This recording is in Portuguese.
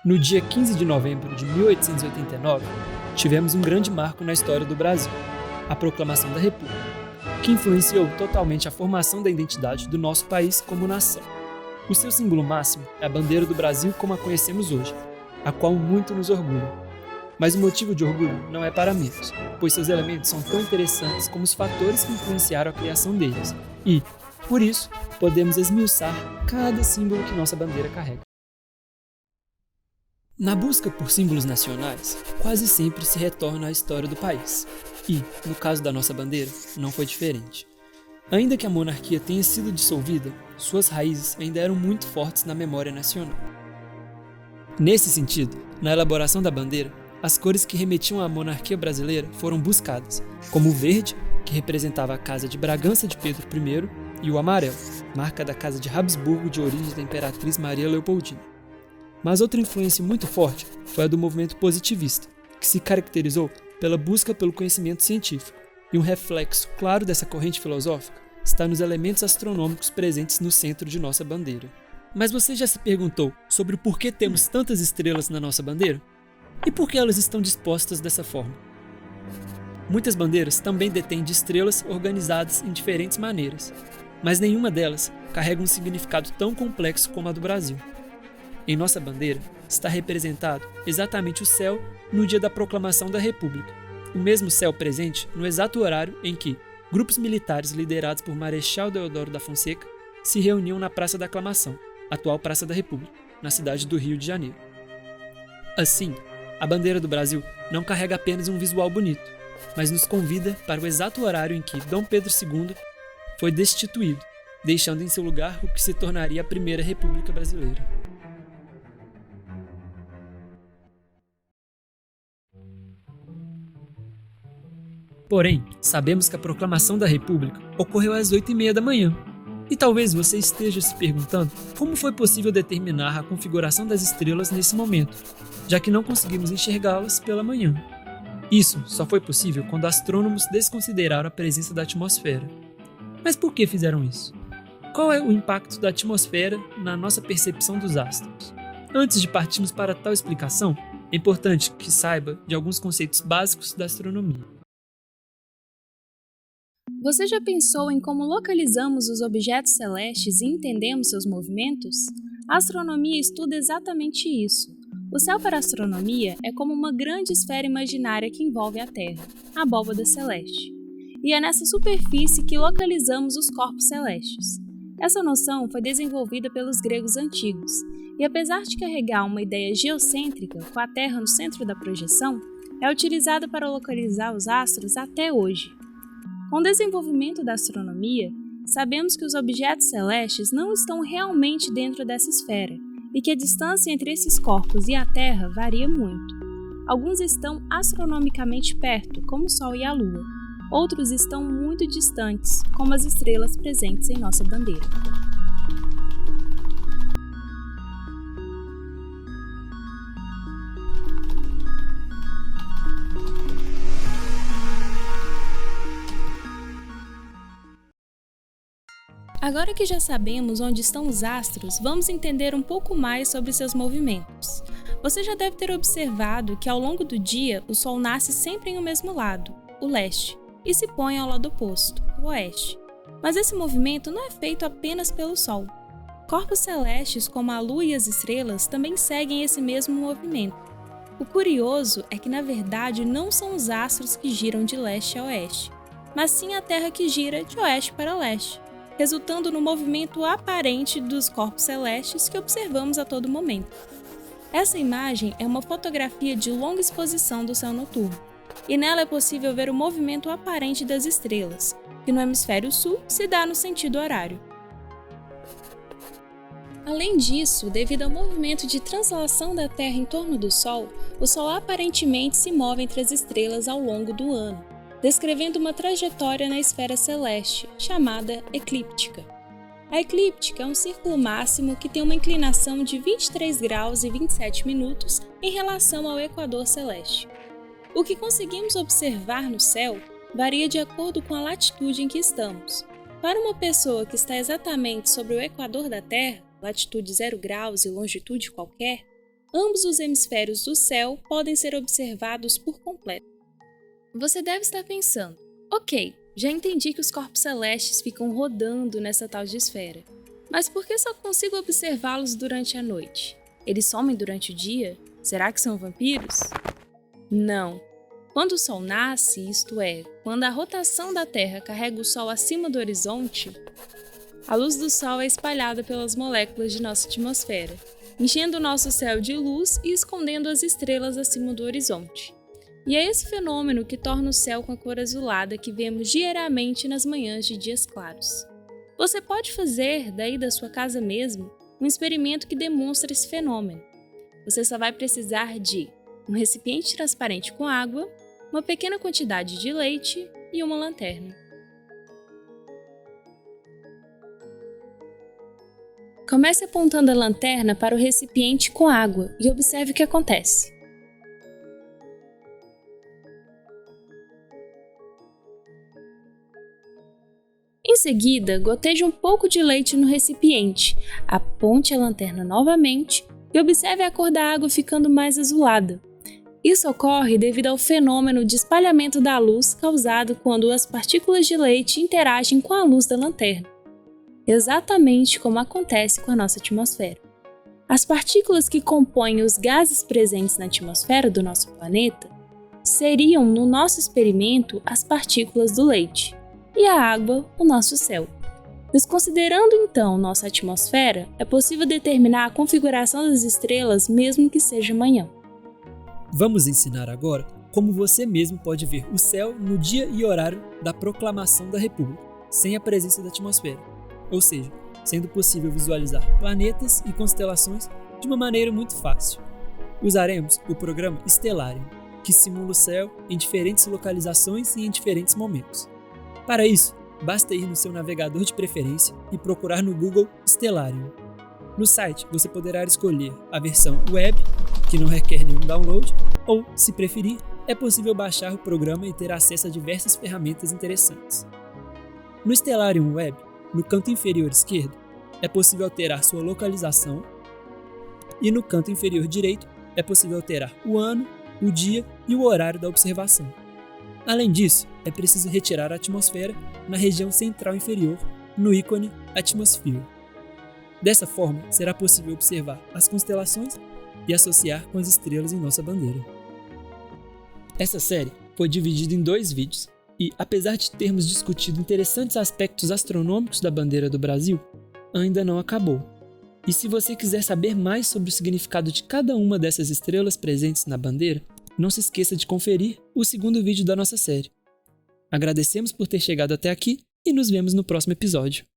No dia 15 de novembro de 1889, tivemos um grande marco na história do Brasil, a Proclamação da República, que influenciou totalmente a formação da identidade do nosso país como nação. O seu símbolo máximo é a bandeira do Brasil como a conhecemos hoje, a qual muito nos orgulha. Mas o motivo de orgulho não é para menos, pois seus elementos são tão interessantes como os fatores que influenciaram a criação deles, e, por isso, podemos esmiuçar cada símbolo que nossa bandeira carrega. Na busca por símbolos nacionais, quase sempre se retorna à história do país. E, no caso da nossa bandeira, não foi diferente. Ainda que a monarquia tenha sido dissolvida, suas raízes ainda eram muito fortes na memória nacional. Nesse sentido, na elaboração da bandeira, as cores que remetiam à monarquia brasileira foram buscadas, como o verde, que representava a Casa de Bragança de Pedro I, e o amarelo, marca da Casa de Habsburgo de origem da Imperatriz Maria Leopoldina. Mas outra influência muito forte foi a do movimento positivista, que se caracterizou pela busca pelo conhecimento científico, e um reflexo claro dessa corrente filosófica está nos elementos astronômicos presentes no centro de nossa bandeira. Mas você já se perguntou sobre o porquê temos tantas estrelas na nossa bandeira? E por que elas estão dispostas dessa forma? Muitas bandeiras também detêm de estrelas organizadas em diferentes maneiras, mas nenhuma delas carrega um significado tão complexo como a do Brasil. Em nossa bandeira está representado exatamente o céu no dia da proclamação da República, o mesmo céu presente no exato horário em que grupos militares liderados por Marechal Deodoro da Fonseca se reuniam na Praça da Aclamação, atual Praça da República, na cidade do Rio de Janeiro. Assim, a bandeira do Brasil não carrega apenas um visual bonito, mas nos convida para o exato horário em que Dom Pedro II foi destituído, deixando em seu lugar o que se tornaria a Primeira República Brasileira. Porém, sabemos que a proclamação da República ocorreu às 8h30 da manhã. E talvez você esteja se perguntando como foi possível determinar a configuração das estrelas nesse momento, já que não conseguimos enxergá-las pela manhã. Isso só foi possível quando astrônomos desconsideraram a presença da atmosfera. Mas por que fizeram isso? Qual é o impacto da atmosfera na nossa percepção dos astros? Antes de partirmos para tal explicação, é importante que saiba de alguns conceitos básicos da astronomia. Você já pensou em como localizamos os objetos celestes e entendemos seus movimentos? A astronomia estuda exatamente isso. O céu para a astronomia é como uma grande esfera imaginária que envolve a Terra, a abóbada celeste. E é nessa superfície que localizamos os corpos celestes. Essa noção foi desenvolvida pelos gregos antigos, e apesar de carregar uma ideia geocêntrica, com a Terra no centro da projeção, é utilizada para localizar os astros até hoje. Com o desenvolvimento da astronomia, sabemos que os objetos celestes não estão realmente dentro dessa esfera e que a distância entre esses corpos e a Terra varia muito. Alguns estão astronomicamente perto, como o Sol e a Lua. Outros estão muito distantes, como as estrelas presentes em nossa bandeira. Agora que já sabemos onde estão os astros, vamos entender um pouco mais sobre seus movimentos. Você já deve ter observado que ao longo do dia o Sol nasce sempre em um mesmo lado, o leste, e se põe ao lado oposto, o oeste. Mas esse movimento não é feito apenas pelo Sol. Corpos celestes como a Lua e as estrelas também seguem esse mesmo movimento. O curioso é que na verdade não são os astros que giram de leste a oeste, mas sim a Terra que gira de oeste para leste, resultando no movimento aparente dos corpos celestes que observamos a todo momento. Essa imagem é uma fotografia de longa exposição do céu noturno, e nela é possível ver o movimento aparente das estrelas, que no hemisfério sul se dá no sentido horário. Além disso, devido ao movimento de translação da Terra em torno do Sol, o Sol aparentemente se move entre as estrelas ao longo do ano, descrevendo uma trajetória na esfera celeste, chamada eclíptica. A eclíptica é um círculo máximo que tem uma inclinação de 23 graus e 27 minutos em relação ao equador celeste. O que conseguimos observar no céu varia de acordo com a latitude em que estamos. Para uma pessoa que está exatamente sobre o equador da Terra, latitude 0 graus e longitude qualquer, ambos os hemisférios do céu podem ser observados por completo. Você deve estar pensando, ok, já entendi que os corpos celestes ficam rodando nessa tal de esfera, mas por que só consigo observá-los durante a noite? Eles somem durante o dia? Será que são vampiros? Não. Quando o Sol nasce, isto é, quando a rotação da Terra carrega o Sol acima do horizonte, a luz do Sol é espalhada pelas moléculas de nossa atmosfera, enchendo o nosso céu de luz e escondendo as estrelas acima do horizonte. E é esse fenômeno que torna o céu com a cor azulada que vemos diariamente nas manhãs de dias claros. Você pode fazer, daí da sua casa mesmo, um experimento que demonstra esse fenômeno. Você só vai precisar de um recipiente transparente com água, uma pequena quantidade de leite e uma lanterna. Comece apontando a lanterna para o recipiente com água e observe o que acontece. Em seguida, goteje um pouco de leite no recipiente, aponte a lanterna novamente e observe a cor da água ficando mais azulada. Isso ocorre devido ao fenômeno de espalhamento da luz causado quando as partículas de leite interagem com a luz da lanterna, exatamente como acontece com a nossa atmosfera. As partículas que compõem os gases presentes na atmosfera do nosso planeta seriam, no nosso experimento, as partículas do leite, e a água, o nosso céu. Desconsiderando então nossa atmosfera, é possível determinar a configuração das estrelas mesmo que seja manhã. Vamos ensinar agora como você mesmo pode ver o céu no dia e horário da proclamação da República, sem a presença da atmosfera, ou seja, sendo possível visualizar planetas e constelações de uma maneira muito fácil. Usaremos o programa Stellarium, que simula o céu em diferentes localizações e em diferentes momentos. Para isso, basta ir no seu navegador de preferência e procurar no Google Stellarium. No site, você poderá escolher a versão web, que não requer nenhum download, ou, se preferir, é possível baixar o programa e ter acesso a diversas ferramentas interessantes. No Stellarium Web, no canto inferior esquerdo, é possível alterar sua localização e no canto inferior direito é possível alterar o ano, o dia e o horário da observação. Além disso, é preciso retirar a atmosfera na região central inferior, no ícone Atmosphere. Dessa forma, será possível observar as constelações e associar com as estrelas em nossa bandeira. Essa série foi dividida em 2 vídeos e, apesar de termos discutido interessantes aspectos astronômicos da bandeira do Brasil, ainda não acabou. E se você quiser saber mais sobre o significado de cada uma dessas estrelas presentes na bandeira, não se esqueça de conferir o 2º vídeo da nossa série. Agradecemos por ter chegado até aqui e nos vemos no próximo episódio.